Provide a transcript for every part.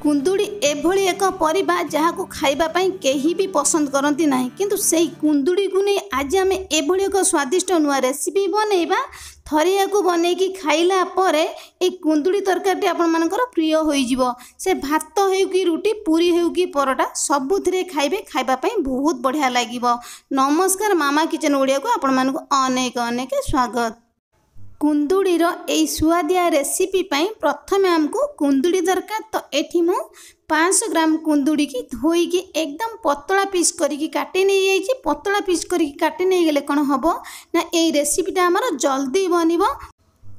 कुंदुड़ी एभली एक परिबा जहाँ को खाइबा पाई केही भी पसंद करती नहीं, किंतु सेही कुंदुड़ी को नहीं आज आम एभली एक स्वादिष्ट नुआ रेसिपी बनैबा। थरिया को बनैकी खाइला परे ए कुंदुड़ी तरकारी आपण मानकर प्रिय होई जिवो। से भात हो कि रुटी पूरी हो कि परोटा सबुथिरे खाइबे, खाइबा पाई बहुत बढ़िया लागिवो। नमस्कार, मामा किचन ओडिया को आपण मानक अनेक अनेक स्वागत। कुंदुड़ीर ए सुआदिया रेसिपी पाई प्रथमे आमको कुंदुड़ी दरकार। तो एठी मु 500 ग्राम कुंदुड़ी की धोईकी एकदम पतला पीस करिकी काटी नहीं जाइए। पतला पीस करिकी काटी नहीं गले कौन हम ना ए रेसिपीटा आमर जल्दी बनिबो।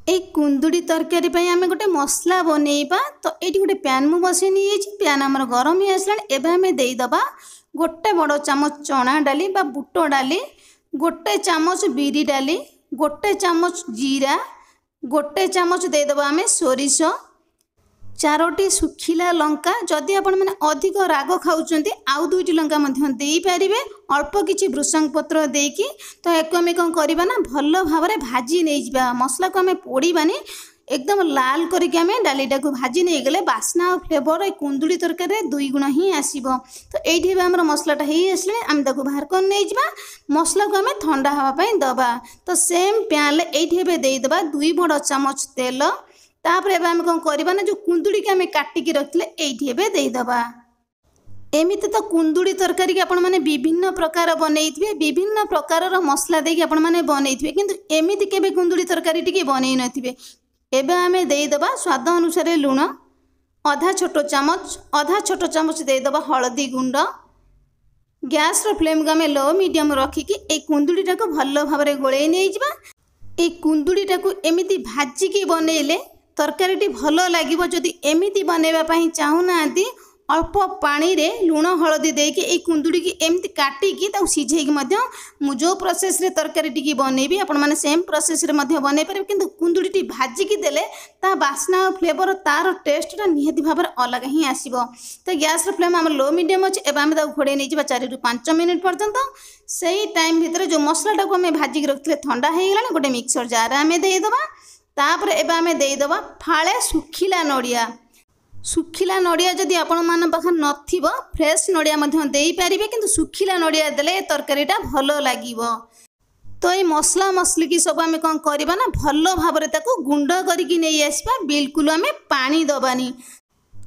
ए कुंदुड़ी तरकारी पाई आमे गोटे मसला बनैबा। तो ये गोटे पैन मु बसई नहीं जाइए। पैन आमर गरम ही आसला। एबे आमे देइदबा गोटे बड़ चामच चना डाली बा बुट डाली, गोटे चामच बिरी डाली, गोटे चामच जीरा, गोटे चामच देदेबा आमे सोरिष, 4टी सुखिला लंका। जदि आपण माने अधिक राग खाउचंती आउ 2टी लंका मध्य देई पारिबे। अल्प किछि भृषंग पत्र देकी तो एको आमे कोन करिबा ना भल्लो भाबरे भाजी नै जिबा। मसला को आमे पोड़ीबानी, एकदम लाल करके आमे डालीटा को भाजी नहीं गले बास्ना और फ्लेवर ए कुंदुड़ी तरकारी 2 गुण ही आसीबो। तो एठी बे हमर मसलाटा ही आसले आम ताको बाहर कर नै जिबा। मसला को आमे ठंडा हवा पई दबा। तो सेम पैन ले एठी बे देई दबा 2 बड़ चामच तेल। तापर एबे आमे कोन करबा ना जो कुंदुड़ी के आमे काटी के रखले एठी बे देई दबा। एमिति तो कुंदुड़ी तरकारी के आपण माने विभिन्न प्रकार बनैथिबे, विभिन्न प्रकार मसला देकी आपण माने बनैथिबे, किंतु एमिति केबे कुंदुड़ी तरकारी टिके बनै नथिबे। एबे आमे देइदबा स्वाद अनुसार लुण, आधा छोट चामच देइदबा हलदी गुंड। गैस रो फ्लेम को आमे लो मीडियम रखिकी ए कुंदुड़ीटा को भल्लो भाबरे गोळेई नै जिबा। ए कुंदुड़ीटा को एमिति भाजिकी बनैले तरकारीटी भलो लागिबो। जदि एमिति बनैबा पई चाहू नांती अल्प पानी रे लुण हलदी देके ए कुंदुड़ी की एमती काटिकी ताऊ सिझेकी मध्य मु जो प्रोसेस रे तरकारी टिकी बनैबी आपण माने सेम प्रोसेस रे मध्य बनै पारे, किंतु कुंदुड़ी टी भाजिकी देले ता बास्ना और फ्लेवर तार टेस्टटा निहाती भाबर अलग ही आसीबो। तो गैस रो फ्लेम हमर लो मीडियम अछि। एबा हम ताऊ घोड़े नै जिबा 4 रु 5 मिनिट पर्यंत। सेही टाइम भितर जो मसलाटा को हमें भाजिकी रखले ठंडा हे गेलानी गोटे मिक्सर जार हमें देई दबा। तापर एबा हमें देई दबा फाळे सुखिला नडिया। सुखिला नडिया जदि आपण मान पाखन नथिबो फ्रेश नडिया मध्य देई पारिबे, किंतु सुखिला नडिया देले तरकारीटा भलो लागिबो। तो ये मसला मसली की सब आमे कोन करबा ना भलो भाबरे ताको गुंड करिकि नै आसीबा। बिल्कुल आमे पानी दबानी।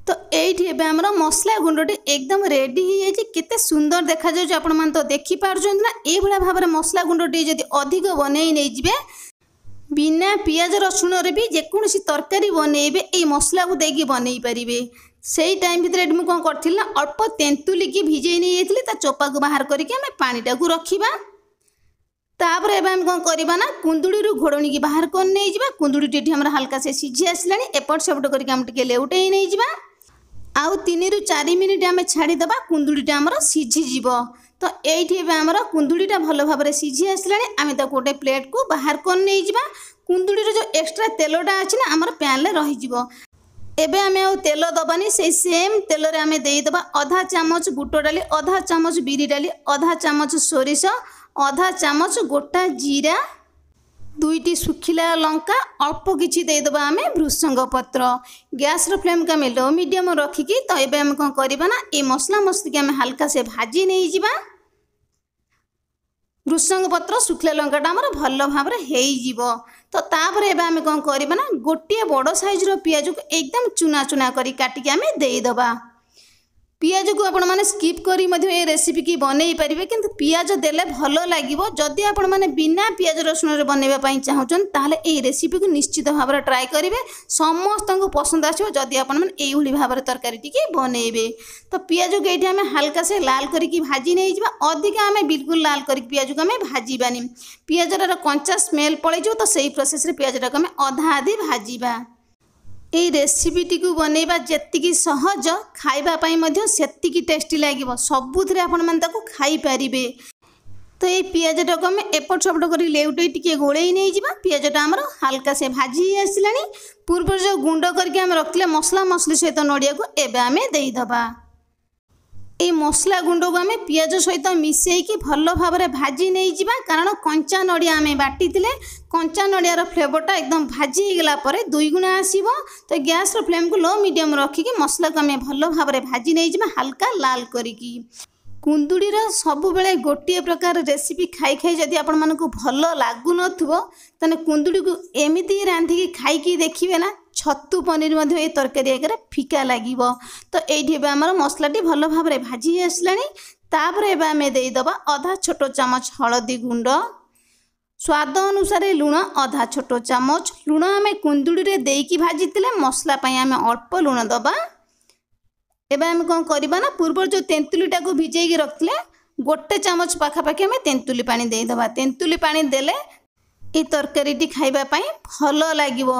तो एठी एबे हमर मसला गुंडटी एकदम रेडी ही जाय। केते सुंदर देखा जाय आपण मान तो देखि पारजों ना। ए भला भाबरे मसला गुंडटी जदि अधिक बनै नै जिबे बिना पियाज रसुण रे भी जेकोसी तरकारी बनैबे ए मसला को देकी बनई पारिबे। सेही टाइम भितर एड मु कोन करथिल ना अल्प तेंतुली की भिजै नै जायथिली ता चोपा को बाहर करके हमें पानीटा को रखिबा। तापर एबे हम कोन करबा ना कुंदुड़ी रु घोड़नी की बाहर कोन नै जिबा। कुंदुड़ी टेठी हमरा हल्का से सिझी आसलानी। एपट सेपट करके हम टिके लेउटै नै जिबा। आउ 3 रु 4 मिनिट हमें छाड़ी दबा। कुंदुड़ीटा हमर सिझी जिवो। तो एठी एबे हमर कुंदुड़ीटा भलो भाबरे सिझी आसलानी। आमे ता गोटे प्लेट को बाहर कोन नै जिबा। कुंदुड़ी रो जो एक्स्ट्रा तेलोटा अछि ना हमर पैन ले रहि जिवो। एबे आमे आ तेल दबानी। से सेम तेल रे आमे देई दबा आधा चामच बुट डाली, आधा चामच बिरी डाली, आधा चामच सोरिष, आधा चामच गोटा जीरा, 2टी सुखिला लंका, अल्प किछि देई दबा आमे भृषंग पत्र। गैस रो फ्लेम का आमे लो मीडियम रखिकी तो एबे आमे कोन करबा ना ए मसला मसली के आमे हल्का से भाजी नै जिबा। भृषंग पत्र सुखिला लंकाटा हमर भलो भाबरे हेई जिवो। तो तापर एबे आमे कोन करबा ना गोटे बड़ साइज रो पियाज को एकदम चुना चुना करी काटिके आमे देई दबा। पियाज को आपण माने स्किप करी मध्य ए रेसिपी की बनई पारिबे, किंतु पियाज देले भलो लागिवो। जदि आपण माने बिना पियाज रसुण रे बनैबा पई चाहउछन ताले ए रेसिपी को निश्चित भाबरे ट्राई करिवे। समस्त को पसंद आछो जदि आपण माने एई हुली भाबरे तरकारी टिके बनैबे। तो पियाज को एठी हमें हल्का से लाल करिकि भाजी नै जिबा। अधिक हमें बिल्कुल लाल करिकि पियाज को हमें भाजीबानी। पियाज रा कंचा स्मेल पळै जो। तो सही प्रोसेस रे पियाज रा को हमें आधा आधी भाजीबा। ए रेसिपीटी को बनैबा जेतिकी सहज खाइबा पाई मध्य सेतिकी टेस्टी लागिवो। सबुथिरे आपण मन ताको खाई पारिबे। तो ये पियाजटा को हमें एपट सेपट कर लेउटै टिके गोळेई नै जिबा। पियाजटा हमर हल्का से भाजी आसलानी। पूर्व जो गुंड करके हम रखले मसला मसली सहित नडिया को एबे हमें देई दबा। এই মସଲା ଗୁଣ୍ଡକୁ ଆମେ ପିଆଜ ସହିତ ମିଶେଇକି ଭଲ ଭାବରେ ଭାଜି ନେଇଯିବା। କାରଣ କଞ୍ଚା ନଡ଼ିଆ ଆମେ ବାଟିଥିଲେ, କଞ୍ଚା ନଡ଼ିଆର ଫ୍ଲେଭରଟା ଏକଦମ ଭାଜି ହେଇଗଲା ପରେ 2 ଗୁଣା ଆସିବ। ତ ଗ୍ୟାସ୍ର ଫ୍ଲେମ୍କୁ ଲୋ ମିଡ଼ିୟମ୍ ରଖିକି ମସଲାକୁ ଆମେ ଭଲ ଭାବରେ ଭାଜି ନେଇଯିବା ହାଲକା ଲାଲ କରିକି। କୁନ୍ଦୁଡ଼ିର ସବୁବେଳେ ଗୋଟିଏ ପ୍ରକାର ରେସିପି ଖାଇ ଖାଇ ଯଦି ଆପଣମାନଙ୍କୁ ଭଲ ଲାଗୁନଥିବ ତାହେଲେ କୁନ୍ଦୁଡ଼ିକୁ ଏମିତି ରାନ୍ଧିକି ଖାଇକି ଦେଖିବେ ନା, ଛତୁ ପନିର ମଧ୍ୟ ଏ ତରକାରୀ ଆଗରେ ଫିକା ଲାଗିବ। ତ ଏଇଠି ଏବେ ଆମର ମସଲାଟି ଭଲ ଭାବରେ ଭାଜି ଆସିଲାଣି। ତାପରେ ଏବେ ଆମେ ଦେଇଦେବା ଅଧା ଛୋଟ ଚାମଚ ହଳଦୀ ଗୁଣ୍ଡ, ସ୍ୱାଦ ଅନୁସାରେ ଲୁଣ ଅଧା ଛୋଟ ଚାମଚ। ଲୁଣ ଆମେ କୁନ୍ଦୁଡ଼ିରେ ଦେଇକି ଭାଜିଥିଲେ, ମସଲା ପାଇଁ ଆମେ ଅଳ୍ପ ଲୁଣ ଦେବା। ଏବେ ଆମେ କ'ଣ କରିବା ନା, ପୂର୍ବରୁ ଯେଉଁ ତେନ୍ତୁଲିଟାକୁ ଭିଜେଇକି ରଖିଥିଲେ 1 ଚାମଚ ପାଖାପାଖି ଆମେ ତେନ୍ତୁଲି ପାଣି ଦେଇଦେବା। ତେନ୍ତୁଲି ପାଣି ଦେଲେ ଏ ତରକାରୀଟି ଖାଇବା ପାଇଁ ଭଲ ଲାଗିବ।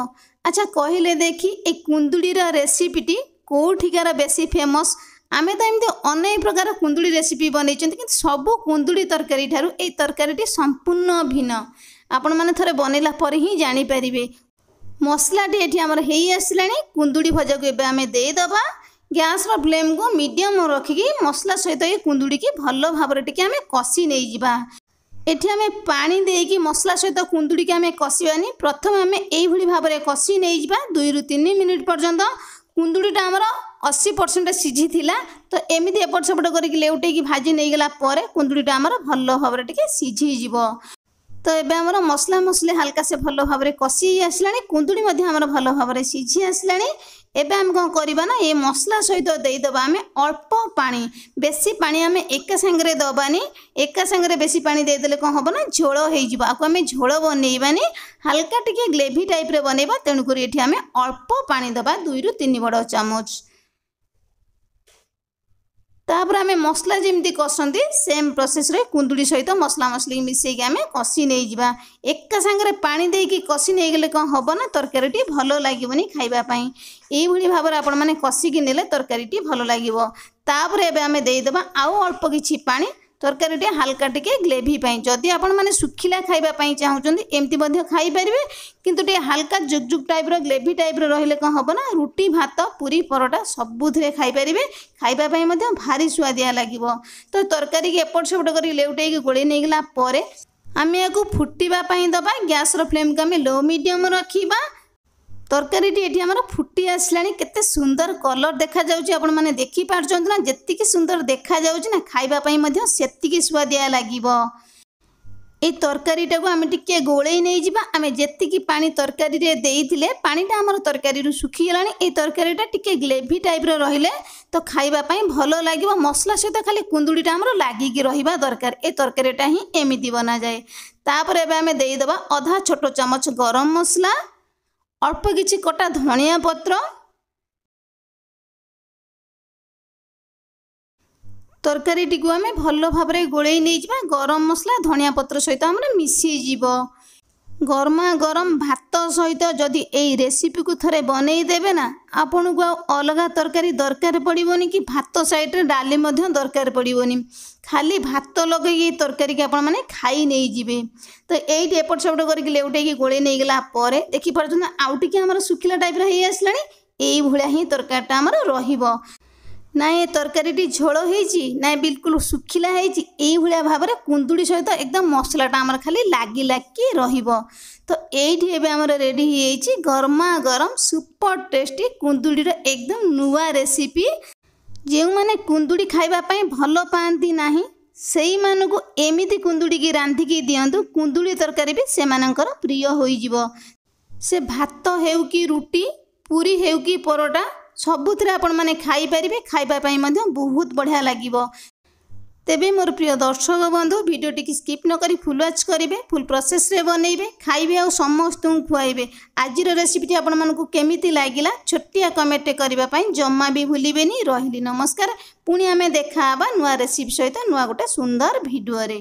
ଆଚ୍ଛା କହିଲେ ଦେଖି, ଏ କୁନ୍ଦୁଡ଼ିର ରେସିପିଟି କେଉଁଠିକାର ବେଶୀ ଫେମସ୍? ଆମେ ତ ଏମିତି ଅନେକ ପ୍ରକାର କୁନ୍ଦୁଡ଼ି ରେସିପି ବନେଇଛନ୍ତି, କିନ୍ତୁ ସବୁ କୁନ୍ଦୁଡ଼ି ତରକାରୀ ଠାରୁ এই ତରକାରୀଟି ସମ୍ପୂର୍ଣ୍ଣ ଭିନ୍ନ। ଆପଣମାନେ ଥରେ ବନେଇଲା ପରେ ହିଁ ଜାଣିପାରିବେ। ମସଲାଟି ଏଠି ଆମର ହେଇ ଆସିଲାଣି। କୁନ୍ଦୁଡ଼ି ଭଜାକୁ ଏବେ ଆମେ ଦେଇଦେବା। ଗ୍ୟାସ୍ର ଫ୍ଲେମ୍କୁ ମିଡ଼ିୟମ୍ ରଖିକି ମସଲା ସହିତ ଏ କୁନ୍ଦୁଡ଼ିକି ଭଲ ଭାବରେ ଟିକେ ଆମେ କଷି ନେଇଯିବା। ଏଠି ଆମେ ପାଣି ଦେଇକି ମସଲା ସହିତ କୁନ୍ଦୁଡ଼ିକି ଆମେ କଷିବାନି, ପ୍ରଥମେ ଆମେ ଏଇଭଳି ଭାବରେ କଷି ନେଇଯିବା 2 ରୁ 3 ମିନିଟ୍ ପର୍ଯ୍ୟନ୍ତ। କୁନ୍ଦୁଡ଼ିଟା ଆମର 80% ସିଝିଥିଲା। ତ ଏମିତି ଏପଟ ସେପଟ କରିକି ଲେଉଟେଇକି ଭାଜି ନେଇଗଲା ପରେ କୁନ୍ଦୁଡ଼ିଟା ଆମର ଭଲ ଭାବରେ ଟିକେ ସିଝିଯିବ। ତ ଏବେ ଆମର ମସଲା ମସଲି ହାଲକା ସେ ଭଲ ଭାବରେ କଷି ଆସିଲାଣି, କୁନ୍ଦୁଡ଼ି ମଧ୍ୟ ଆମର ଭଲ ଭାବରେ ସିଝି ଆସିଲାଣି। ଏବେ ଆମେ କ'ଣ କରିବା ନା, ଏ ମସଲା ସହିତ ଦେଇଦେବା ଆମେ ଅଳ୍ପ ପାଣି। ବେଶୀ ପାଣି ଆମେ ଏକା ସାଙ୍ଗରେ ଦେବାନି, ଏକା ସାଙ୍ଗରେ ବେଶୀ ପାଣି ଦେଇଦେଲେ କ'ଣ ହେବ ନା, ଝୋଳ ହେଇଯିବ। ଆକୁ ଆମେ ଝୋଳ ବନେଇବାନି, ହାଲକା ଟିକେ ଗ୍ରେଭି ଟାଇପ୍ରେ ବନେଇବା। ତେଣୁକରି ଏଠି ଆମେ ଅଳ୍ପ ପାଣି ଦେବା 2 ରୁ 3 ବଡ଼ ଚାମଚ। ତାପରେ ଆମେ ମସଲା ଯେମିତି କଷନ୍ତି ସେମ୍ ପ୍ରୋସେସ୍ରେ କୁନ୍ଦୁଡ଼ି ସହିତ ମସଲା ମସଲି ମିଶେଇକି ଆମେ କଷି ନେଇଯିବା। ଏକା ସାଙ୍ଗରେ ପାଣି ଦେଇକି କଷି ନେଇଗଲେ କ'ଣ ହେବ ନା, ତରକାରୀଟି ଭଲ ଲାଗିବନି ଖାଇବା ପାଇଁ। ଏଇଭଳି ଭାବରେ ଆପଣମାନେ କଷିକି ନେଲେ ତରକାରୀଟି ଭଲ ଲାଗିବ। ତାପରେ ଏବେ ଆମେ ଦେଇଦେବା ଆଉ ଅଳ୍ପ କିଛି ପାଣି, ତରକାରୀଟି ହାଲକା ଟିକେ ଗ୍ରେଭି ପାଇଁ। ଯଦି ଆପଣମାନେ ଶୁଖିଲା ଖାଇବା ପାଇଁ ଚାହୁଁଛନ୍ତି ଏମିତି ମଧ୍ୟ ଖାଇପାରିବେ, କିନ୍ତୁ ଟିକେ ହାଲକା ଜୁକ୍ ଟାଇପ୍ର ଗ୍ରେଭି ଟାଇପ୍ର ରହିଲେ କ'ଣ ହେବ ନା, ରୁଟି ଭାତ ପୁରୀ ପରଟା ସବୁଥିରେ ଖାଇପାରିବେ। ଖାଇବା ପାଇଁ ମଧ୍ୟ ଭାରି ସୁଆଦିଆ ଲାଗିବ। ତ ତରକାରୀକି ଏପଟ ସେପଟ କରି ଲେଉଟେଇକି ଗୋଳେଇ ନେଇଗଲା ପରେ ଆମେ ୟାକୁ ଫୁଟିବା ପାଇଁ ଦେବା। ଗ୍ୟାସ୍ର ଫ୍ଲେମ୍କୁ ଆମେ ଲୋ ମିଡ଼ିୟମ୍ ରଖିବା। ତରକାରୀଟି ଏଠି ଆମର ଫୁଟି ଆସିଲାଣି। କେତେ ସୁନ୍ଦର କଲର୍ ଦେଖାଯାଉଛି, ଆପଣମାନେ ଦେଖିପାରୁଛନ୍ତି ନା? ଯେତିକି ସୁନ୍ଦର ଦେଖାଯାଉଛି ନା, ଖାଇବା ପାଇଁ ମଧ୍ୟ ସେତିକି ସୁଆଦିଆ ଲାଗିବ। এই ତରକାରୀଟାକୁ ଆମେ ଟିକେ ଗୋଳେଇ ନେଇଯିବା। ଆମେ ଯେତିକି ପାଣି ତରକାରୀରେ ଦେଇଥିଲେ ପାଣିଟା ଆମର ତରକାରୀରୁ ଶୁଖିଗଲାଣି। এই ତରକାରୀଟା ଟିକେ ଗ୍ରେଭି ଟାଇପ୍ର ରହିଲେ ତ ଖାଇବା ପାଇଁ ଭଲ ଲାଗିବ। ମସଲା ସହିତ ଖାଲି କୁନ୍ଦୁଡ଼ିଟା ଆମର ଲାଗିକି ରହିବା ଦରକାର। এই ତରକାରୀଟା ହିଁ ଏମିତି ବନାଯାଏ। ତାପରେ ଏବେ ଆମେ ଦେଇଦେବା ଅଧା ଛୋଟ ଚାମଚ ଗରମ ମସଲା, ଅଳ୍ପ କିଛି କଟା ଧନିଆ ପତ୍ର। ତରକାରୀଟିକୁ ଆମେ ଭଲ ଭାବରେ ଗୋଳେଇ ନେଇଯିବା। ଗରମ ମସଲା ଧନିଆ ପତ୍ର ସହିତ ଆମର ମିଶିଯିବ। ଗରମା ଗରମ ଭାତ ସହିତ ଯଦି এই ରେସିପିକୁ ଥରେ ବନେଇ ଦେବେ ନା, ଆପଣଙ୍କୁ ଆଉ ଅଲଗା ତରକାରୀ ଦରକାର ପଡ଼ିବନି, କି ଭାତ ସାଇଡ଼ରେ ଡାଲି ମଧ୍ୟ ଦରକାର ପଡ଼ିବନି। ଖାଲି ଭାତ ଲଗେଇକି এই ତରକାରୀକି ଆପଣମାନେ ଖାଇ ନେଇଯିବେ। ତ ଏଇଠି ଏପଟ ସେପଟ କରିକି ଲେଉଟେଇକି ଗୋଳେଇ ନେଇଗଲା ପରେ ଦେଖିପାରୁଛନ୍ତି ଆଉ ଟିକେ ଆମର ଶୁଖିଲା ଟାଇପ୍ର ହେଇ ଆସିଲାଣି। এইଭଳିଆ ହିଁ ତରକାରୀଟା ଆମର ରହିବ। ନା ଏ ତରକାରୀଟି ଝୋଳ ହେଇଛି ନା ବିଲକୁଲ ଶୁଖିଲା ହେଇଛି, এইଭଳିଆ ଭାବରେ କୁନ୍ଦୁଡ଼ି ସହିତ ଏକଦମ ମସଲାଟା ଆମର ଖାଲି ଲାଗି ଲାଗି ରହିବ। ତ ଏଇଠି ଏବେ ଆମର ରେଡ଼ି ହେଇଯାଇଛି ଗରମା ଗରମ ସୁପର ଟେଷ୍ଟି କୁନ୍ଦୁଡ଼ିର ଏକଦମ ନୂଆ ରେସିପି। ଯେଉଁମାନେ କୁନ୍ଦୁଡ଼ି ଖାଇବା ପାଇଁ ଭଲ ପାଆନ୍ତି ନାହିଁ ସେଇମାନଙ୍କୁ ଏମିତି କୁନ୍ଦୁଡ଼ିକି ରାନ୍ଧିକି ଦିଅନ୍ତୁ, କୁନ୍ଦୁଡ଼ି ତରକାରୀ ବି ସେମାନଙ୍କର ପ୍ରିୟ ହୋଇଯିବ। ସେ ଭାତ ହେଉ କି ରୁଟି, ପୁରୀ ହେଉ କି ପରଟା, ସବୁଥିରେ ଆପଣମାନେ ଖାଇପାରିବେ। ଖାଇବା ପାଇଁ ମଧ୍ୟ ବହୁତ ବଢ଼ିଆ ଲାଗିବ। ତେବେ ମୋର ପ୍ରିୟ ଦର୍ଶକ ବନ୍ଧୁ, ଭିଡ଼ିଓଟିକି ସ୍କିପ୍ ନ କରି ଫୁଲ୍ ୱାଚ୍ କରିବେ, ଫୁଲ୍ ପ୍ରୋସେସ୍ରେ ବନେଇବେ, ଖାଇବେ ଆଉ ସମସ୍ତଙ୍କୁ ଖୁଆଇବେ। ଆଜିର ରେସିପିଟି ଆପଣମାନଙ୍କୁ କେମିତି ଲାଗିଲା ଛୋଟିଆ କମେଣ୍ଟ କରିବା ପାଇଁ ଜମା ବି ଭୁଲିବେନି। ରହିଲି ନମସ୍କାର। ପୁଣି ଆମେ ଦେଖା ହେବା ନୂଆ ରେସିପି ସହିତ ନୂଆ ଗୋଟେ ସୁନ୍ଦର ଭିଡ଼ିଓରେ।